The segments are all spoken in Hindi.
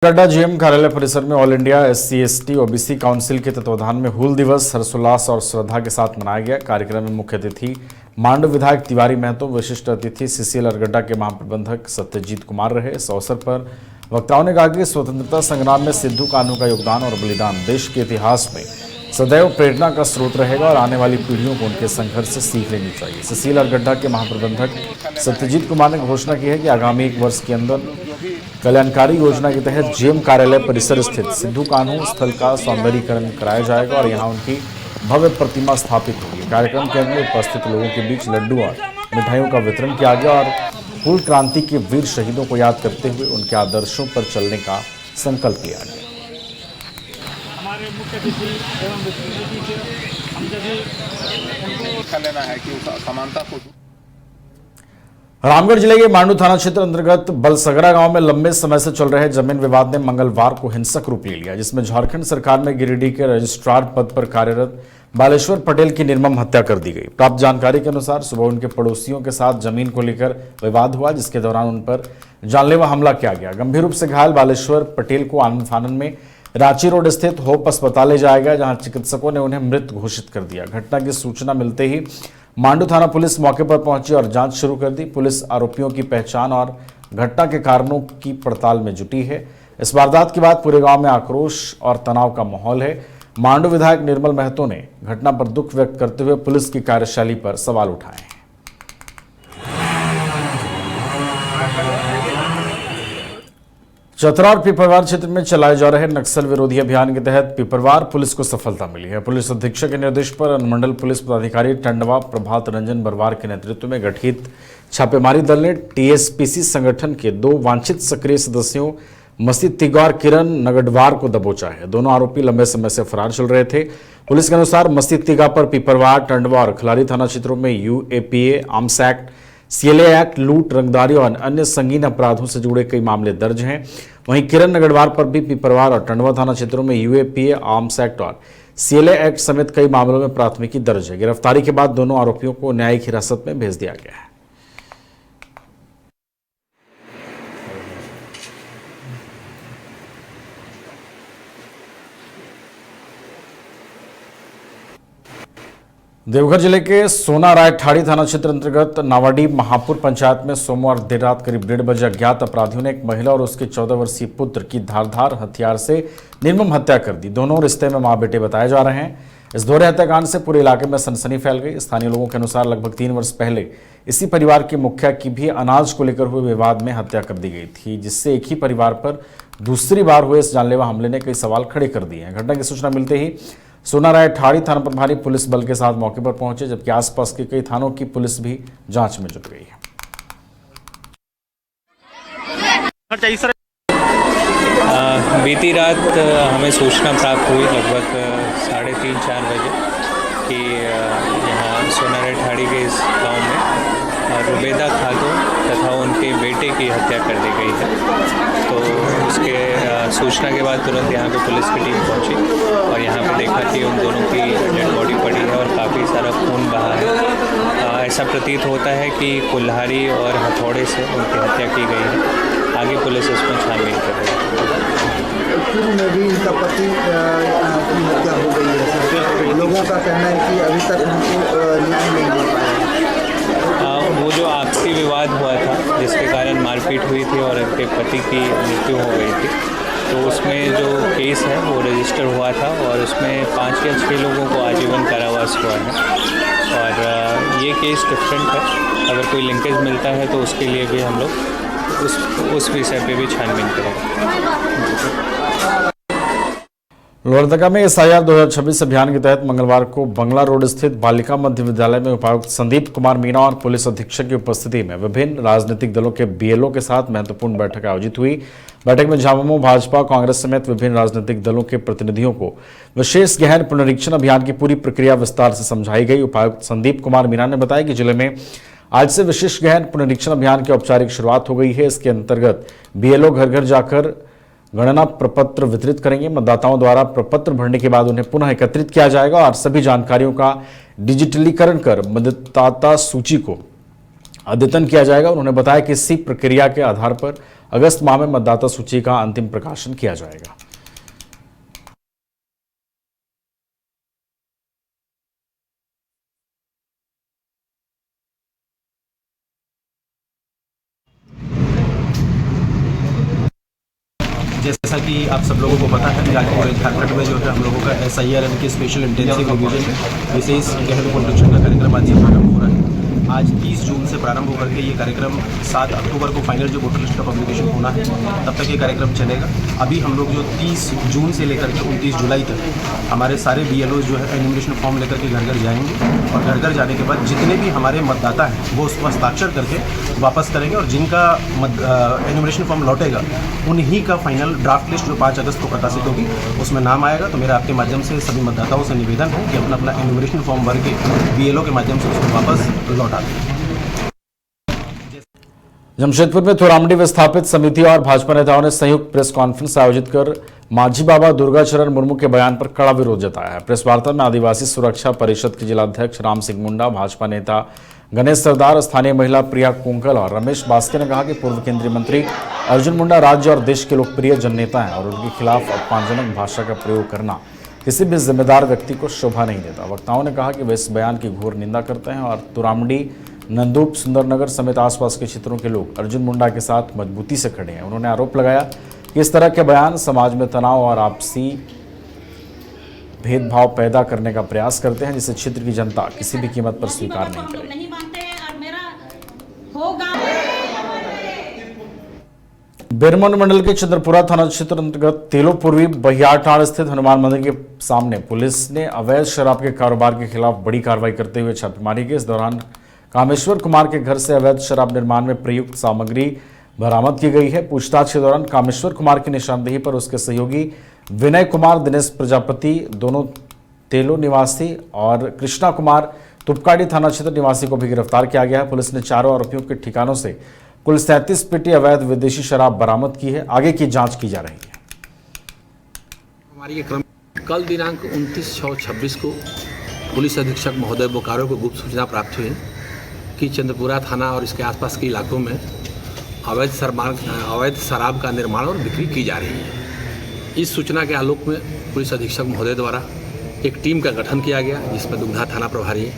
गड्ढा जीएम कार्यालय परिसर में all India SC/ST OBC council के तत्वाधान में हूल दिवस हर्षोल्लास और श्रद्धा के साथ मनाया गया। कार्यक्रम में मुख्य अतिथि मांडू विधायक तिवारी महतो, विशिष्ट अतिथि CCL अरगड्डा के महाप्रबंधक सत्यजीत कुमार रहे। इस अवसर पर वक्ताओं ने कहा कि स्वतंत्रता संग्राम में सिद्धू कान्हू का योगदान और बलिदान देश के इतिहास में सदैव प्रेरणा का स्रोत रहेगा और आने वाली पीढ़ियों को उनके संघर्ष से सीख लेनी चाहिए। CCL अरगड्डा के महाप्रबंधक सत्यजीत कुमार ने घोषणा की है कि आगामी 1 वर्ष के अंदर कल्याणकारी योजना के तहत जीएम कार्यालय परिसर स्थित सिद्धू कान्हू स्थल का सौंदर्यीकरण कराया जाएगा और यहां उनकी भव्य प्रतिमा स्थापित होगी। कार्यक्रम के अंदर उपस्थित लोगों के बीच लड्डू और मिठाइयों का वितरण किया गया और हूल क्रांति के वीर शहीदों को याद करते हुए उनके आदर्शों पर चलने का संकल्प लिया गया। हमारे मुख्य अतिथि एवं विशिष्ट अतिथि से हम जैसे उनको लेना है कि समानता को। रामगढ़ जिले के मांडू थाना क्षेत्र अंतर्गत बलसगरा गांव में लंबे समय से चल रहे जमीन विवाद ने मंगलवार को हिंसक रूप ले लिया, जिसमें झारखंड सरकार में गिरिडीह के रजिस्ट्रार पद पर कार्यरत बालेश्वर पटेल की निर्मम हत्या कर दी गई। प्राप्त जानकारी के अनुसार सुबह उनके पड़ोसियों के साथ जमीन को लेकर विवाद हुआ, जिसके दौरान उन पर जानलेवा हमला किया गया। गंभीर रूप से घायल बालेश्वर पटेल को आनन फानन में रांची रोड स्थित होप अस्पताल ले जाया गया, जहां चिकित्सकों ने उन्हें मृत घोषित कर दिया। घटना की सूचना मिलते ही मांडू थाना पुलिस मौके पर पहुंची और जांच शुरू कर दी। पुलिस आरोपियों की पहचान और घटना के कारणों की पड़ताल में जुटी है। इस वारदात के बाद पूरे गांव में आक्रोश और तनाव का माहौल है। मांडू विधायक निर्मल महतो ने घटना पर दुख व्यक्त करते हुए पुलिस की कार्यशैली पर सवाल उठाए। चतरा और पिपरवार क्षेत्र में चलाए जा रहे नक्सल विरोधी अभियान के तहत पिपरवार पुलिस को सफलता मिली है। पुलिस अधीक्षक के निर्देश पर अनुमंडल पुलिस पदाधिकारी टंडवा प्रभात रंजन बरवार के नेतृत्व में गठित छापेमारी दल ने TSPC संगठन के 2 वांछित सक्रिय सदस्यों मसीद तिगार किरण नगडवार को दबोचा है। दोनों आरोपी लंबे समय से फरार चल रहे थे। पुलिस के अनुसार मसीद तिगा पर पिपरवार, टंडवा और खलारी थाना क्षेत्रों में UAPA, arms act, CLA act, लूट, रंगदारी और अन्य संगीन अपराधों से जुड़े कई मामले दर्ज हैं। वहीं किरण नगरवार पर भी पिपरवार और टंडवा थाना क्षेत्रों में UAPA, आर्म्स एक्ट और CLA एक्ट समेत कई मामलों में प्राथमिकी दर्ज है। गिरफ्तारी के बाद दोनों आरोपियों को न्यायिक हिरासत में भेज दिया गया है। देवघर जिले के सोना राय ठाड़ी थाना क्षेत्र अंतर्गत नावाडी महापुर पंचायत में सोमवार देर रात करीब 1:30 बजे अज्ञात अपराधियों ने एक महिला और उसके 14 वर्षीय पुत्र की धारदार हथियार से निर्मम हत्या कर दी। दोनों रिश्ते में मां बेटे बताए जा रहे हैं। इस दोहरे हत्याकांड से पूरे इलाके में सनसनी फैल गई। स्थानीय लोगों के अनुसार लगभग 3 वर्ष पहले इसी परिवार के मुखिया की भी अनाज को लेकर हुए विवाद में हत्या कर दी गई थी, जिससे एक ही परिवार पर दूसरी बार हुए इस जानलेवा हमले ने कई सवाल खड़े कर दिए हैं। घटना की सूचना मिलते ही सोना राय ठाड़ी थाना प्रभारी पुलिस बल के साथ मौके पर पहुंचे, जबकि आसपास के कई थानों की पुलिस भी जांच में जुट गई है। बीती रात हमें सूचना प्राप्त हुई लगभग 3:30-4 बजे कि यहाँ सोना राय ठाड़ी के इस गांव में रुबेदा खातून तथा उनके बेटे की हत्या कर दी गई है। तो उसके सूचना के बाद तुरंत यहाँ पे पुलिस की टीम पहुँची और यहाँ पे देखा कि उन दोनों की डेड बॉडी पड़ी है और काफ़ी सारा खून बहा है। ऐसा प्रतीत होता है कि कुल्हाड़ी और हथौड़े से उनकी हत्या की गई है। आगे पुलिस इसमें छानबीन कर रही है। पूर्व में भी इनका पति की हत्या हो गई है। लोगों का कहना है कि अभी तक उनको न्याय नहीं मिल पाया। वो जो आपसी विवाद हुआ था जिसके कारण मारपीट हुई थी और उनके पति की मृत्यु हो गई थी, तो उसमें जो केस है वो रजिस्टर हुआ था और उसमें 5 या 6 लोगों को आजीवन कारावास हुआ है। और ये केस डिफरेंट है। अगर कोई लिंकेज मिलता है तो उसके लिए भी हम लोग उस विषय पे भी छानबीन करेंगे। लोहरदगा में SIR 2026 अभियान के तहत मंगलवार को बंगला रोड स्थित बालिका मध्य विद्यालय में उपायुक्त संदीप कुमार मीणा और पुलिस अधीक्षक की उपस्थिति में विभिन्न राजनीतिक दलों के BLO के साथ महत्वपूर्ण बैठक आयोजित हुई। बैठक में झामुमो, भाजपा, कांग्रेस समेत विभिन्न राजनीतिक दलों के प्रतिनिधियों को विशेष गहन पुनरीक्षण अभियान की पूरी प्रक्रिया विस्तार से समझाई गई। उपायुक्त संदीप कुमार मीणा ने बताया कि जिले में आज से विशेष गहन पुनरीक्षण अभियान की औपचारिक शुरुआत हो गई है। इसके अंतर्गत BLO घर घर जाकर गणना प्रपत्र वितरित करेंगे। मतदाताओं द्वारा प्रपत्र भरने के बाद उन्हें पुनः एकत्रित किया जाएगा और सभी जानकारियों का डिजिटलीकरण कर मतदाता सूची को अद्यतन किया जाएगा। उन्होंने बताया कि इसी प्रक्रिया के आधार पर अगस्त माह में मतदाता सूची का अंतिम प्रकाशन किया जाएगा। जैसा कि आप सब लोगों को पता है कि आज पूरे झारखंड में जो है हम लोगों का SIRM के स्पेशल इंटेंसिव रिवीजन विशेष गहन पुनरीक्षण का कार्यक्रम आज से प्रारंभ हो रहा है। आज 30 जून से प्रारंभ होकर के ये कार्यक्रम 7 अक्टूबर को फाइनल जो वोटर लिस्ट का पब्लिकेशन होना है तब तक ये कार्यक्रम चलेगा। अभी हम लोग जो 30 जून से लेकर के 29 जुलाई तक हमारे सारे BLOs जो है एन्यूमरेशन फॉर्म लेकर के घर घर जाएंगे और घर घर जाने के बाद जितने भी हमारे मतदाता हैं वो उसको हस्ताक्षर करके वापस करेंगे और जिनका एन्यूमरेशन फॉर्म लौटेगा उन्हीं का फाइनल ड्राफ्ट लिस्ट जो 5 अगस्त को प्रकाशित होगी उसमें नाम आएगा। तो मेरा आपके माध्यम से सभी मतदाताओं से निवेदन है कि अपना अपना एन्यूमरेशन फॉर्म भर के BLO के माध्यम से उसको वापस लौटा दें। जमशेदपुर में थोरामडी विस्थापित समिति और भाजपा नेताओं ने संयुक्त प्रेस कॉन्फ्रेंस आयोजित कर मांझी बाबा दुर्गाचरण मुर्मू के बयान पर कड़ा विरोध जताया है। प्रेस वार्ता में आदिवासी सुरक्षा परिषद के जिलाध्यक्ष राम सिंह मुंडा, भाजपा नेता गणेश सरदार, स्थानीय महिला प्रिया कुंकल और रमेश बास्के ने कहा कि पूर्व केंद्रीय मंत्री अर्जुन मुंडा राज्य और देश के लोकप्रिय जननेता हैं और उनके खिलाफ अपमानजनक भाषा का प्रयोग करना किसी भी जिम्मेदार व्यक्ति को शोभा नहीं देता। वक्ताओं ने कहा कि वे इस बयान की घोर निंदा करते हैं और तुरामडी, नंदूप, सुंदरनगर समेत आसपास के क्षेत्रों के लोग अर्जुन मुंडा के साथ मजबूती से खड़े हैं। उन्होंने आरोप लगाया कि इस तरह के बयान समाज में तनाव और आपसी भेदभाव पैदा करने का प्रयास करते हैं, जिसे क्षेत्र की जनता किसी भी कीमत पर स्वीकार नहीं करेगी। बेरमो मंडल के चंद्रपुरा थाना क्षेत्र अंतर्गत तेलो पूर्वी बहियाटाड़ स्थित हनुमान मंदिर के सामने पुलिस ने अवैध शराब के कारोबार के खिलाफ बड़ी कार्रवाई करते हुए छापेमारी की। इस दौरान कामेश्वर कुमार के घर से अवैध शराब निर्माण में प्रयुक्त सामग्री बरामद की गई है। पूछताछ के दौरान कामेश्वर कुमार की निशानदेही पर उसके सहयोगी विनय कुमार, दिनेश प्रजापति, दोनों तेलो निवासी, और कृष्णा कुमार तुपकाड़ी थाना क्षेत्र निवासी को भी गिरफ्तार किया गया है। पुलिस ने चारों आरोपियों के ठिकानों से कुल 37 पेटी अवैध विदेशी शराब बरामद की है। आगे की जांच की जा रही है। हमारी ये क्रम कल दिनांक 29/6/26 को पुलिस अधीक्षक महोदय बोकारो को गुप्त सूचना प्राप्त हुई कि चंद्रपुरा थाना और इसके आसपास के इलाकों में अवैध शराब का निर्माण और बिक्री की जा रही है। इस सूचना के आलोक में पुलिस अधीक्षक महोदय द्वारा एक टीम का गठन किया गया, जिसमें दुग्धा थाना प्रभारी,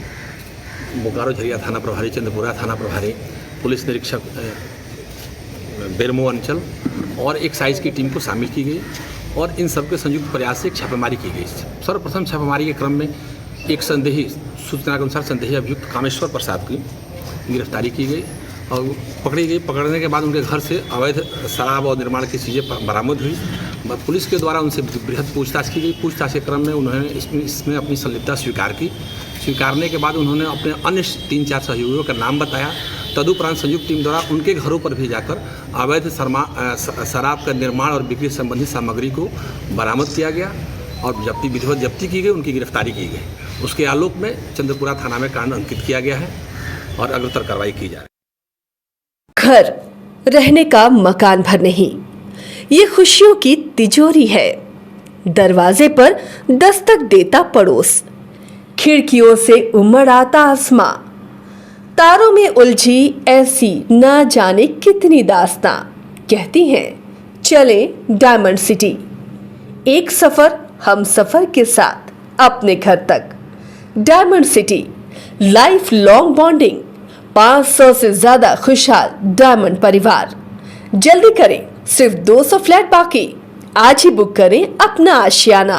बोकारो झरिया थाना प्रभारी, चंद्रपुरा थाना प्रभारी, पुलिस निरीक्षक बेरमो अंचल और एक्साइज की टीम को शामिल की गई और इन सबके संयुक्त प्रयास से एक छापेमारी की गई। सर्वप्रथम छापेमारी के क्रम में एक संदेही, सूचना के अनुसार संदेही अभियुक्त कामेश्वर प्रसाद की गिरफ्तारी की गई और पकड़ी गई। पकड़ने के बाद उनके घर से अवैध शराब और निर्माण की चीज़ें बरामद हुई। पुलिस के द्वारा उनसे बृहद पूछताछ की गई। पूछताछ के क्रम में उन्होंने इसमें अपनी संलिप्तता स्वीकार की। स्वीकारने के बाद उन्होंने अपने अन्य 3-4 सहयोगियों का नाम बताया। तदुपरांत संयुक्त टीम द्वारा उनके घरों पर भी जाकर अवैध शराब का निर्माण और बिक्री संबंधी सामग्री को बरामद किया गया और विधिवत जब्ती की गई, उनकी गिरफ्तारी की गई। उसके आलोक में चंद्रपुरा थाना में कांड अंकित किया गया है और अग्रतर कार्रवाई की जा रही है। घर रहने का मकान भर नहीं, ये खुशियों की तिजोरी है। दरवाजे पर दस्तक देता पड़ोस, खिड़कियों से उमड़ आता आसमां, तारों में उलझी ऐसी ना जाने कितनी दास्तां। कहती हैं चले डायमंड सिटी, एक सफर हम सफर के साथ अपने घर तक। Diamond city, life long bonding, 500 से ज्यादा खुशहाल डायमंड परिवार। जल्दी करें, सिर्फ 200 फ्लैट बाकी। आज ही बुक करें अपना आशियाना।